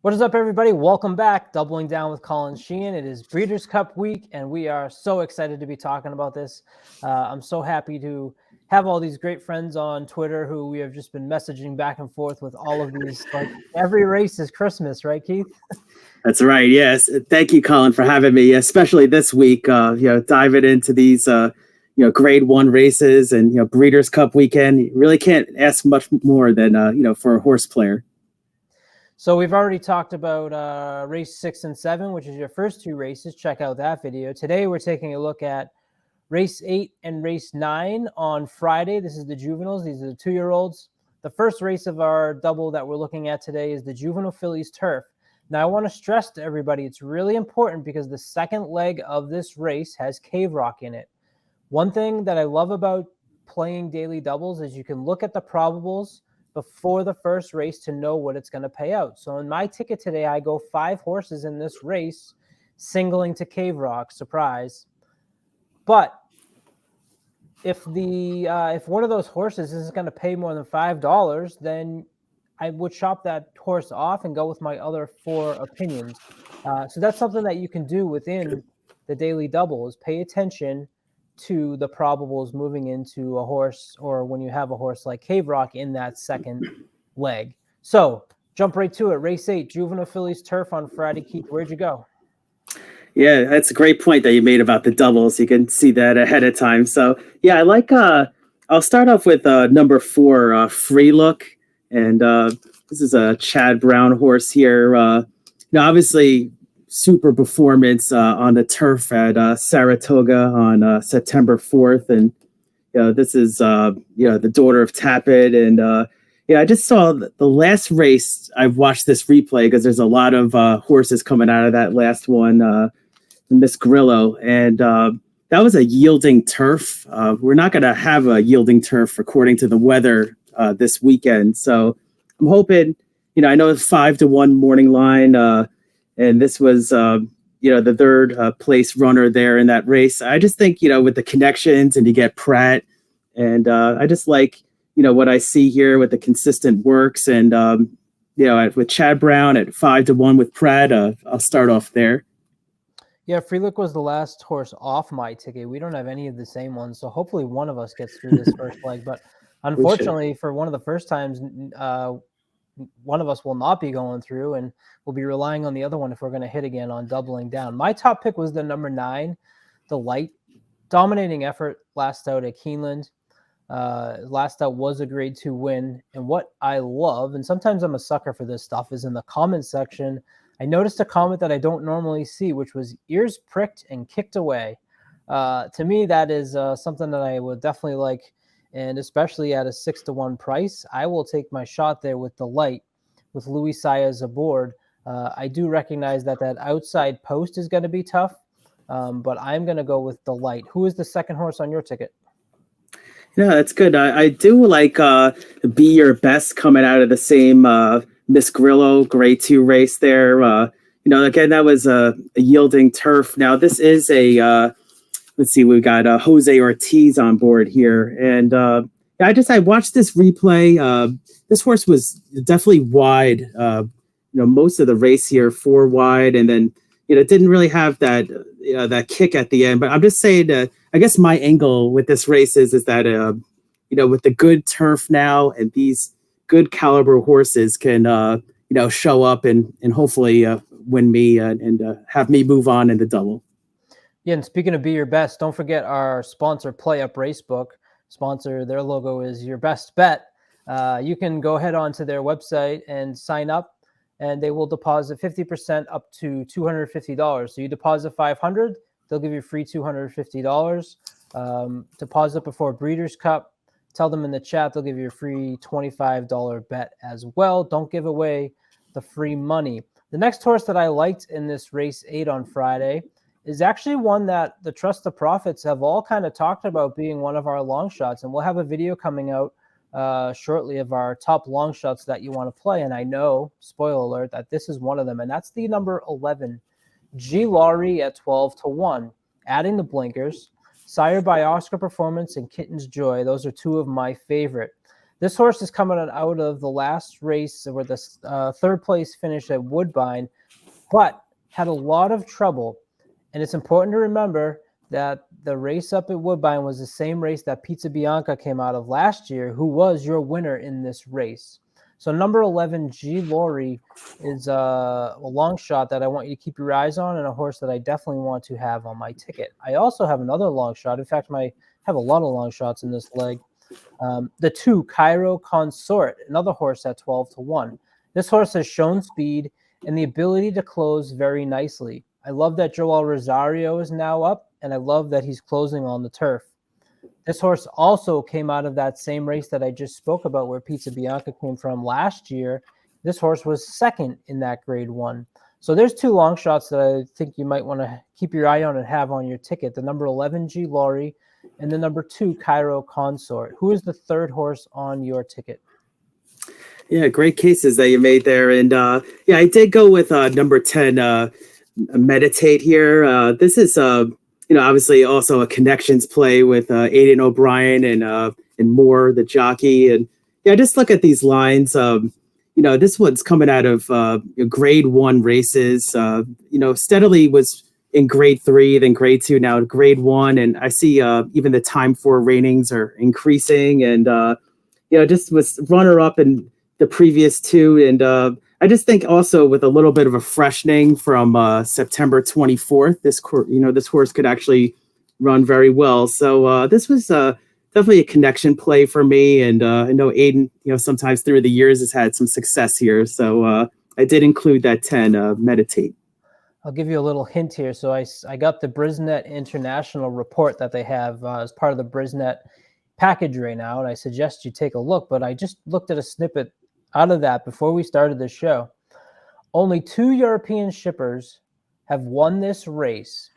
What is up, everybody? Welcome back. Doubling down with Colin Sheehan. It is Breeders' Cup week, and we are so excited to be talking about this. I'm so happy to have all these great friends on Twitter who we have just been messaging back and forth with all of these. Like every race is Christmas, right, Keith? That's right. Yes. Thank you, Colin, for having me, especially this week. Diving into these, Grade 1 races and Breeders' Cup weekend. You really can't ask much more than for a horse player. So we've already talked about race 6 and 7, which is your first two races. Check out that video. Today we're taking a look at race 8 and race 9 on Friday. This is the juveniles. These are the 2-year-olds. The first race of our double that we're looking at today is the Juvenile Fillies Turf. Now, I want to stress to everybody, it's really important because the second leg of this race has Cave Rock in it. One thing that I love about playing daily doubles is you can look at the probables before the first race to know what it's going to pay out. So in my ticket today, I go 5 horses in this race, singling to Cave Rock, surprise. But if one of those horses isn't going to pay more than $5, then I would shop that horse off and go with my other 4 opinions. So that's something that you can do within the daily double is pay attention to the probables moving into a horse or when you have a horse like Cave Rock in that second leg. So jump right to it. Race 8, Juvenile Fillies Turf on Friday. Keith, where'd you go? Yeah, that's a great point that you made about the doubles. You can see that ahead of time. So, yeah, I like I'll start off with number 4, Free Look. And this is a Chad Brown horse here. Obviously, super performance on the turf at Saratoga on September 4th. And, this is, the daughter of Tappet. And, I just saw the last race. I've watched this replay because there's a lot of horses coming out of that last one, Miss Grillo. And that was a yielding turf. We're not going to have a yielding turf according to the weather this weekend. So I'm hoping, I know it's 5-1 morning line. And this was, the third place runner there in that race. I just think, with the connections and you get Pratt and I just like, what I see here with the consistent works and, with Chad Brown at 5-1 with Pratt, I'll start off there. Yeah, Free Look was the last horse off my ticket. We don't have any of the same ones. So hopefully one of us gets through this first leg. But unfortunately, for one of the first times, one of us will not be going through, and we'll be relying on the other one if we're going to hit again on doubling down. My top pick was the number 9, the Light. Dominating effort last out at Keeneland. Last out was a grade 2 win. And what I love, and sometimes I'm a sucker for this stuff, is in the comment section, I noticed a comment that I don't normally see, which was ears pricked and kicked away. To me, that is something that I would definitely like. And especially at a 6-1 price, I will take my shot there with the Light, with Luis Saez aboard. I do recognize that outside post is going to be tough, but I'm going to go with the Light. Who is the second horse on your ticket? Yeah, that's good. I do like Be Your Best coming out of the same Miss Grillo grade 2 race there. Again, that was a yielding turf. Now, this is a... let's see, we've got Jose Ortiz on board here. And I watched this replay. This horse was definitely wide, most of the race here, 4 wide. And then, didn't really have that, that kick at the end. But I'm just saying, I guess my angle with this race is that, with the good turf now and these good caliber horses can, show up and hopefully win me and have me move on in the double. Yeah, and speaking of Be Your Best, don't forget our sponsor, PlayUp Racebook. Sponsor, their logo is Your Best Bet. You can go ahead onto their website and sign up, and they will deposit 50% up to $250. So you deposit $500, they'll give you free $250. Deposit before Breeders' Cup. Tell them in the chat they'll give you a free $25 bet as well. Don't give away the free money. The next horse that I liked in this race 8 on Friday is actually one that the Trust the Profits have all kind of talked about being one of our long shots. And we'll have a video coming out shortly of our top long shots that you want to play. And I know, spoiler alert, that this is one of them. And that's the number 11, G. Laurie at 12-1. Adding the blinkers, Sire by Oscar Performance and Kitten's Joy. Those are 2 of my favorite. This horse is coming out of the last race where the third place finish at Woodbine, but had a lot of trouble. And it's important to remember that the race up at Woodbine was the same race that Pizza Bianca came out of last year, who was your winner in this race. So number 11, G. Laurie, is a long shot that I want you to keep your eyes on, and a horse that I definitely want to have on my ticket. I also have another long shot. In fact, I have a lot of long shots in this leg. The 2, Cairo Consort, another horse at 12-1. This horse has shown speed and the ability to close very nicely. I love that Joel Rosario is now up, and I love that he's closing on the turf. This horse also came out of that same race that I just spoke about where Pizza Bianca came from last year. This horse was second in that grade 1. So there's 2 long shots that I think you might want to keep your eye on and have on your ticket. The number 11, G. Laurie, and the number 2, Cairo Consort. Who is the third horse on your ticket? Yeah, great cases that you made there. And yeah, I did go with number 10, Meditate here. This is, obviously also a connections play with Aidan O'Brien and Moore, the jockey. And yeah, just look at these lines. This one's coming out of grade 1 races, steadily was in grade 3, then grade 2, now grade 1. And I see even the time 4 ratings are increasing, and, just was runner up in the previous 2. And I just think also with a little bit of a freshening from September 24th, this horse could actually run very well. So this was definitely a connection play for me. And I know Aidan, sometimes through the years has had some success here. So I did include that 10, Meditate. I'll give you a little hint here. So I got the Brisnet International report that they have as part of the Brisnet package right now, and I suggest you take a look. But I just looked at a snippet out of that before we started the show. Only 2 European shippers have won this race.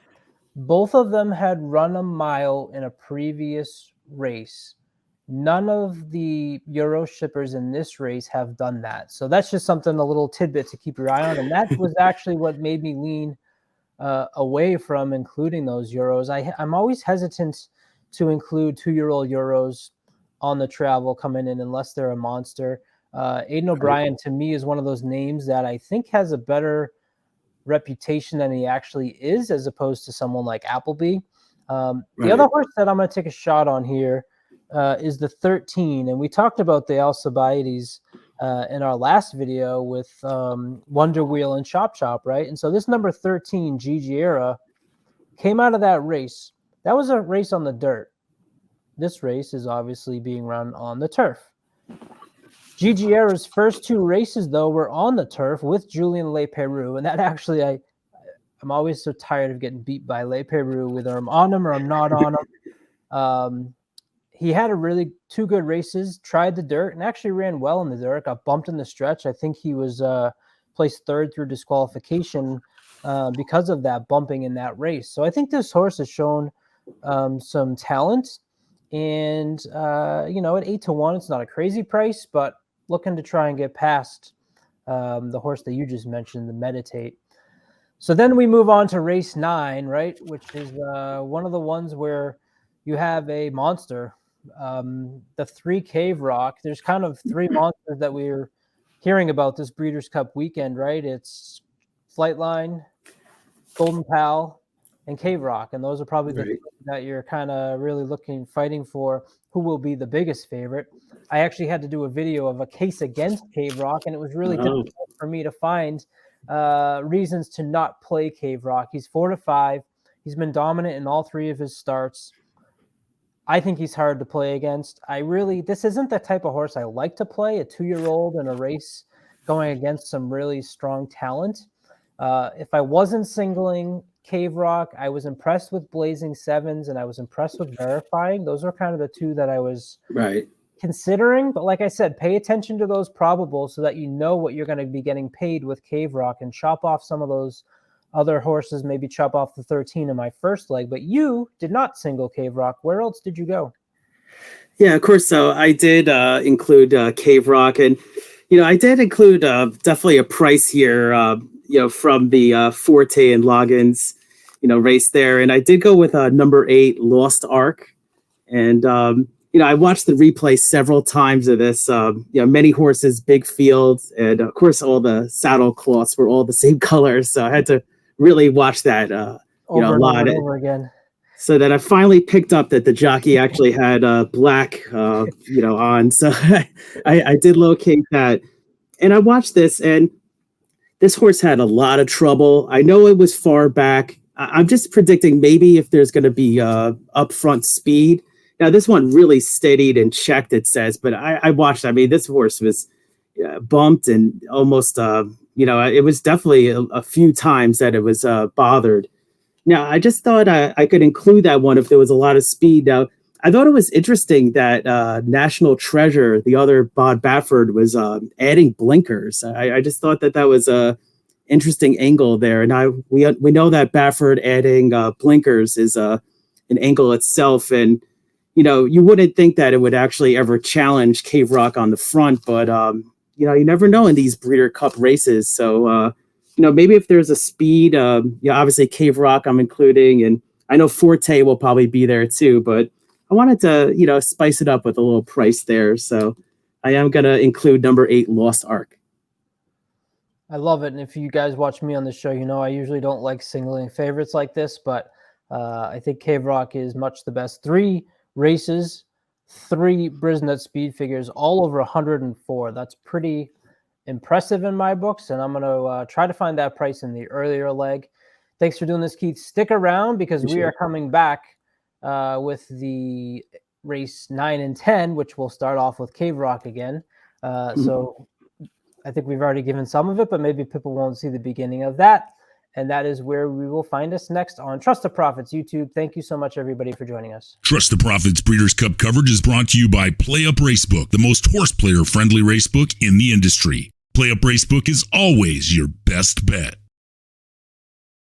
Both of them had run a mile in a previous race. None of the Euro shippers in this race have done that. So that's just something, a little tidbit to keep your eye on. And that was actually what made me lean away from including those Euros. I'm always hesitant to include 2-year-old Euros on the travel coming in unless they're a monster. Aidan O'Brien, to me, is one of those names that I think has a better reputation than he actually is, as opposed to someone like Appleby. The other horse that I'm going to take a shot on here is the 13. And we talked about the Alcibiades in our last video with Wonder Wheel and Chop Chop, right? And so this number 13, Gigi Era, came out of that race. That was a race on the dirt. This race is obviously being run on the turf. Gigi Era's first 2 races, though, were on the turf with Julien Leperoux. And that actually, I'm always so tired of getting beat by Leperoux, whether I'm on him or I'm not on him. He had 2 good races, tried the dirt, and actually ran well in the dirt, got bumped in the stretch. I think he was placed 3rd through disqualification because of that bumping in that race. So I think this horse has shown some talent. And, at 8-1, it's not a crazy price, but looking to try and get past the horse that you just mentioned, the Meditate. So then we move on to race 9, right, which is one of the ones where you have a monster. The 3 Cave Rock. There's kind of 3 monsters that we're hearing about this Breeders' Cup weekend, right? It's Flightline, Golden Pal, and Cave Rock. And those are probably the 3 that you're kind of really fighting for who will be the biggest favorite. I actually had to do a video of a case against Cave Rock, and it was really difficult for me to find reasons to not play Cave Rock. He's 4-5. He's been dominant in all 3 of his starts. I think he's hard to play against. This isn't the type of horse I like to play, a 2-year-old in a race going against some really strong talent. If I wasn't singling Cave Rock, I was impressed with Blazing Sevens, and I was impressed with Verifying. Those are kind of the 2 that I was considering. But like I said, pay attention to those probables so that you know what you're going to be getting paid with Cave Rock, and chop off some of those other horses, maybe chop off the 13 in my first leg. But you did not single Cave Rock. Where else did you go? Yeah, of course. So I did include Cave Rock, and I did include definitely a price here, from the Forte and Loggins, race there. And I did go with number 8, Lost Ark. And, I watched the replay several times of this. Many horses, big fields, and of course, all the saddle cloths were all the same colors. So I had to really watch that, Over a and lot. over and over again. So that I finally picked up that the jockey actually had black, on. So I did locate that, and I watched this, and this horse had a lot of trouble. I know it was far back. I'm just predicting maybe if there's going to be upfront speed. Now, this one really steadied and checked, it says, but I watched. I mean, this horse was bumped and almost, it was definitely a few times that it was bothered. Now, I just thought I could include that one if there was a lot of speed. Now, I thought it was interesting that National Treasure, the other Bob Baffert, was adding blinkers. I just thought that was a interesting angle there. And we know that Baffert adding blinkers is an angle itself. And, you wouldn't think that it would actually ever challenge Cave Rock on the front. But, you never know in these Breeder Cup races. So, maybe if there's a speed, obviously Cave Rock I'm including. And I know Forte will probably be there too. But I wanted to, spice it up with a little price there. So I am going to include number 8, Lost Ark. I love it. And if you guys watch me on the show, I usually don't like singling favorites like this, but I think Cave Rock is much the best. 3 races, 3 Brisnet speed figures, all over 104. That's pretty impressive in my books. And I'm going to try to find that price in the earlier leg. Thanks for doing this, Keith. Stick around because we are coming back with the race 9 and 10, which will start off with Cave Rock again. So I think we've already given some of it, but maybe people won't see the beginning of that. And that is where we will find us next on Trust the Profits YouTube. Thank you so much, everybody, for joining us. Trust the Profits Breeders' Cup coverage is brought to you by PlayUp Racebook, the most horse player-friendly racebook in the industry. PlayUp Racebook is always your best bet.